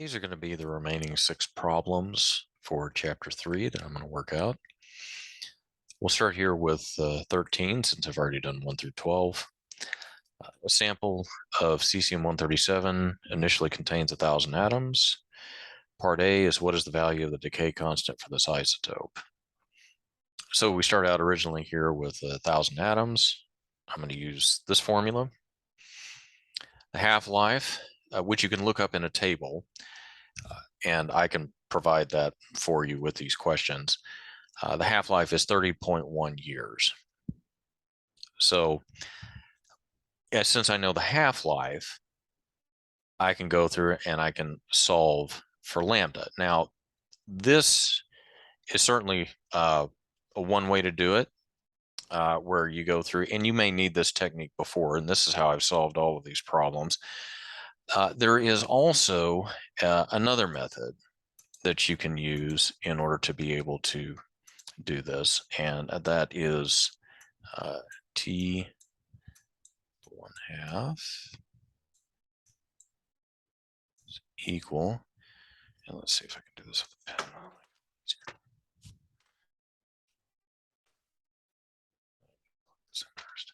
These are going to be the remaining 6 problems for chapter 3 that I'm going to work out. We'll start here with 13 since I've already done 1 through 12. A sample of cesium-137 initially contains 1,000 atoms. Part A is what is the value of the decay constant for this isotope? So we start out originally here with 1,000 atoms. I'm going to use this formula. The half-life, which you can look up in a table, and I can provide that for you with these questions. The half-life is 30.1 years. So yeah, since I know the half-life, I can go through and I can solve for lambda. Now, this is certainly a one way to do it, where you go through, and you may need this technique before, and this is how I've solved all of these problems. There is also another method that you can use in order to be able to do this, and that is T 1/2 is equal, and let's see if I can do this with a pen. First.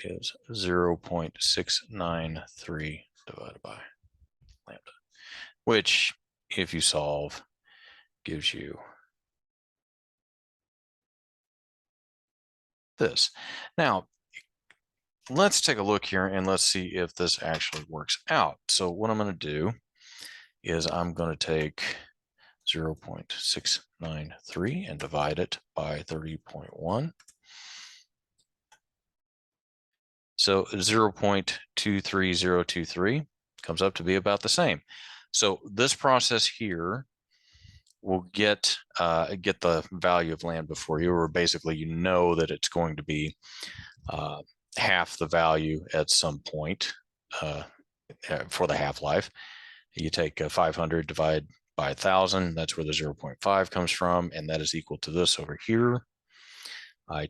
Is 0.693 divided by lambda, which, if you solve, gives you this. Now, let's take a look here and let's see if this actually works out. So what I'm going to do is I'm going to take 0.693 and divide it by 30.1. So 0.23023 comes up to be about the same. So this process here will get the value of lambda for you, or basically you know that it's going to be half the value at some point for the half-life. You take 500 divided by 1,000, that's where the 0.5 comes from, and that is equal to this over here.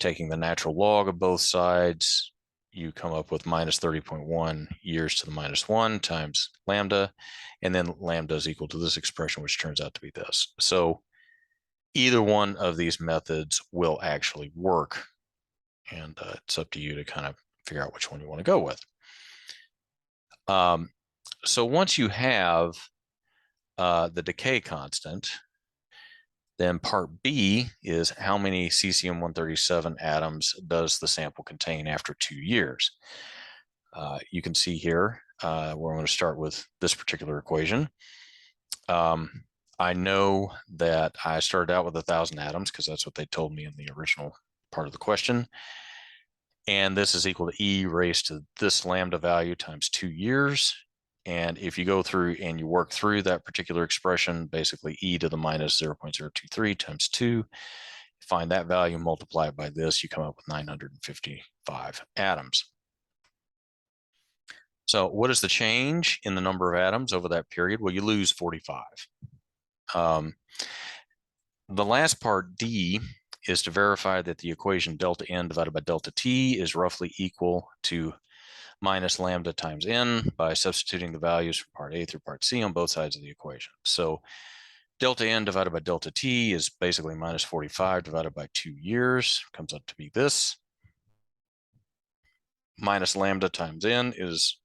Taking the natural log of both sides, you come up with minus 30.1 years to the minus 1 times lambda, and then lambda is equal to this expression, which turns out to be this. So either one of these methods will actually work, and it's up to you to kind of figure out which one you want to go with. So once you have the decay constant, then part B is how many cesium-137 atoms does the sample contain after 2 years? You can see here where I'm going to start with this particular equation. I know that I started out with 1,000 atoms because that's what they told me in the original part of the question. And this is equal to E raised to this lambda value times 2 years. And if you go through and you work through that particular expression, basically E to the minus 0.023 times 2, find that value, multiply it by this, you come up with 955 atoms. So what is the change in the number of atoms over that period? Well, you lose 45. The last part, D, is to verify that the equation delta N divided by delta T is roughly equal to minus lambda times N by substituting the values from part A through part C on both sides of the equation. So delta N divided by delta T is basically minus 45 divided by 2 years, comes up to be this. Minus lambda times N is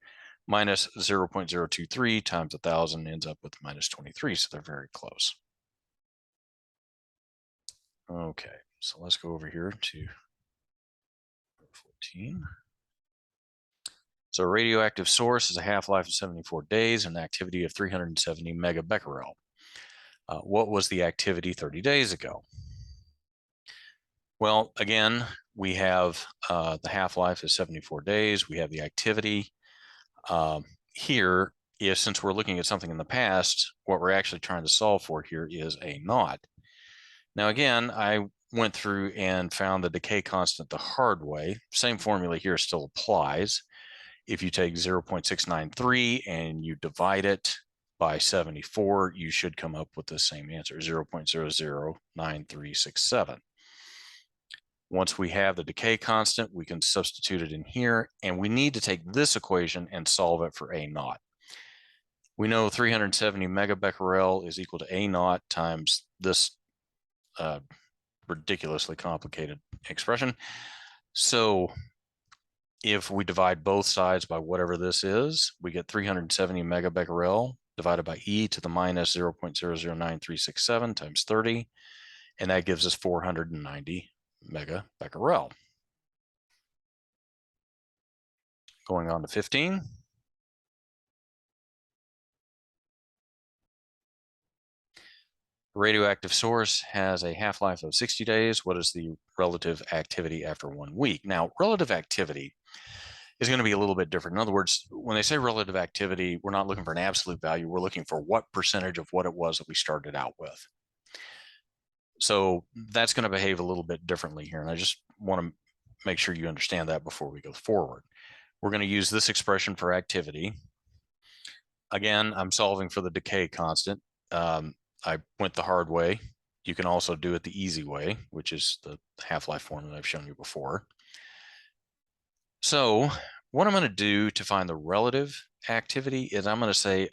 minus 0.023 times 1,000 ends up with minus 23, so they're very close. Okay, so let's go over here to 14. So a radioactive source is a half-life of 74 days and an activity of 370 megabecquerel. What was the activity 30 days ago? Well, again, we have the half-life is 74 days. We have the activity. Here, since we're looking at something in the past, what we're actually trying to solve for here is A naught. Now, again, I went through and found the decay constant the hard way. Same formula here still applies. If you take 0.693 and you divide it by 74, you should come up with the same answer, 0.009367. Once we have the decay constant, we can substitute it in here, and we need to take this equation and solve it for A naught. We know 370 megabecquerel is equal to A naught times this ridiculously complicated expression. So if we divide both sides by whatever this is, we get 370 megabecquerel divided by e to the minus 0.009367 times 30, and that gives us 490 megabecquerel. Going on to 15. A radioactive source has a half-life of 60 days. What is the relative activity after 1 week? Now, relative activity is going to be a little bit different. In other words, when they say relative activity, we're not looking for an absolute value. We're looking for what percentage of what it was that we started out with. So that's going to behave a little bit differently here. And I just want to make sure you understand that before we go forward. We're going to use this expression for activity. Again, I'm solving for the decay constant. I went the hard way. You can also do it the easy way, which is the half-life form that I've shown you before. So what I'm going to do to find the relative activity is I'm going to say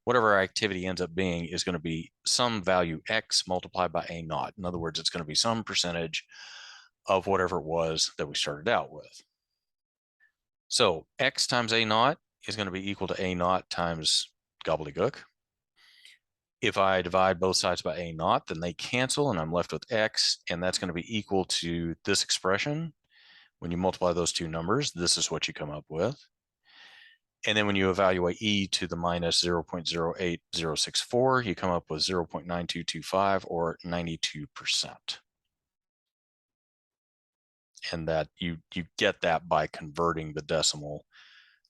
whatever our activity ends up being is going to be some value x multiplied by A naught. In other words, it's going to be some percentage of whatever it was that we started out with. So x times A naught is going to be equal to A naught times gobbledygook. If I divide both sides by A naught, then they cancel and I'm left with x, and that's going to be equal to this expression. When you multiply those two numbers, this is what you come up with. And then when you evaluate e to the minus 0.08064, you come up with 0.9225 or 92%. And that you get that by converting the decimal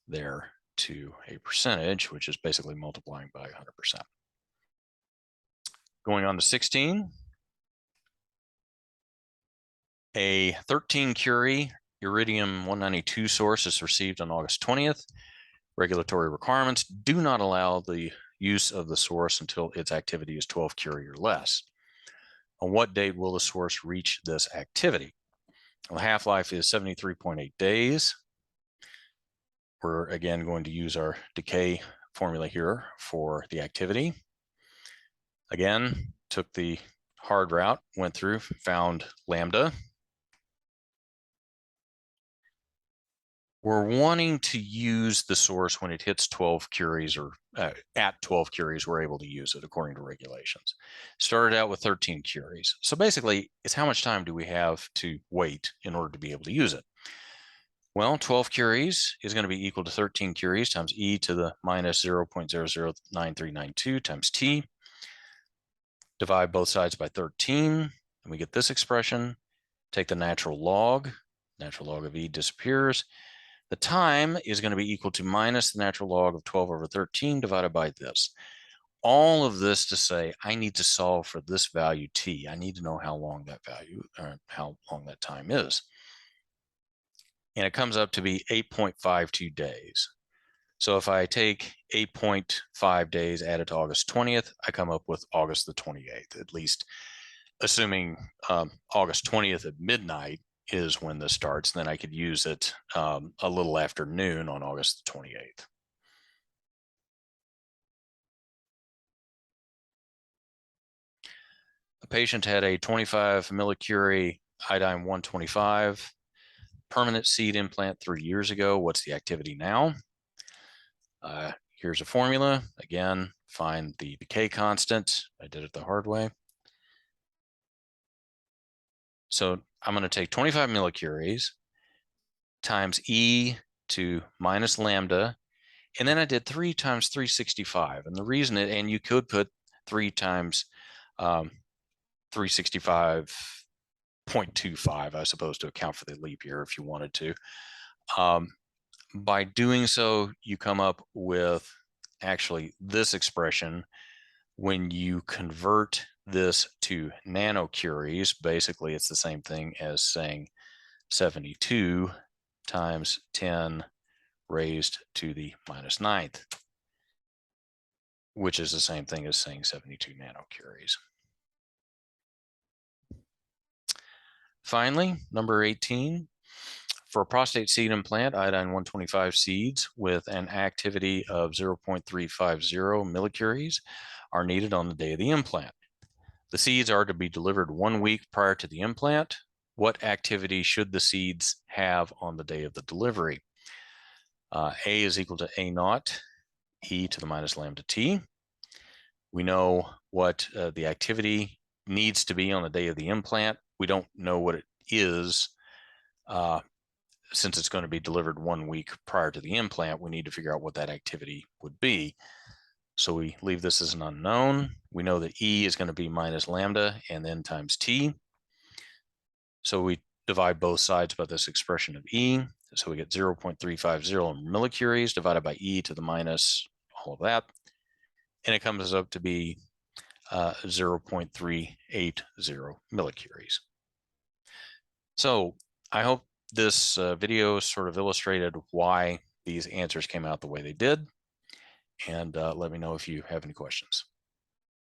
there to a percentage, which is basically multiplying by 100%. Going on to 16. A 13 Curie iridium-192 source is received on August 20th. Regulatory requirements do not allow the use of the source until its activity is 12 Curie or less. On what date will the source reach this activity? Well, the half-life is 73.8 days. We're again going to use our decay formula here for the activity. Again, took the hard route, went through, found lambda. We're wanting to use the source when it hits 12 Curies or at 12 Curies, we're able to use it according to regulations. Started out with 13 Curies. So basically, it's how much time do we have to wait in order to be able to use it? Well, 12 Curies is going to be equal to 13 Curies times e to the minus 0.009392 times t. Divide both sides by 13, and we get this expression. Take the natural log of e disappears. The time is going to be equal to minus the natural log of 12 over 13 divided by this. All of this to say, I need to solve for this value t. I need to know how long that value, or how long that time is. And it comes up to be 8.52 days. So if I take 8.5 days added to August 20th, I come up with August the 28th, at least assuming August 20th at midnight is when this starts. Then I could use it a little after noon on August the 28th. A patient had a 25 millicurie iodine 125 permanent seed implant 3 years ago. What's the activity now? Here's a formula. Again, find the decay constant. I did it the hard way. So I'm going to take 25 millicuries times e to minus lambda, and then I did 3 times 365. And the reason and you could put 3 times 365.25, I suppose, to account for the leap year if you wanted to. By doing so, you come up with actually this expression. When you convert this to nanocuries, basically it's the same thing as saying 72 times 10 raised to the minus 9th. which is the same thing as saying 72 nanocuries. Finally, number 18, for a prostate seed implant, iodine 125 seeds with an activity of 0.350 millicuries are needed on the day of the implant. The seeds are to be delivered 1 week prior to the implant. What activity should the seeds have on the day of the delivery? A is equal to A naught, E to the minus lambda T. We know what the activity needs to be on the day of the implant. We don't know what it is since it's going to be delivered 1 week prior to the implant. We need to figure out what that activity would be. So we leave this as an unknown. We know that E is going to be minus lambda and then times T. So we divide both sides by this expression of E. So we get 0.350 millicuries divided by E to the minus all of that. And it comes up to be 0.380 millicuries. So I hope this video sort of illustrated why these answers came out the way they did. And let me know if you have any questions.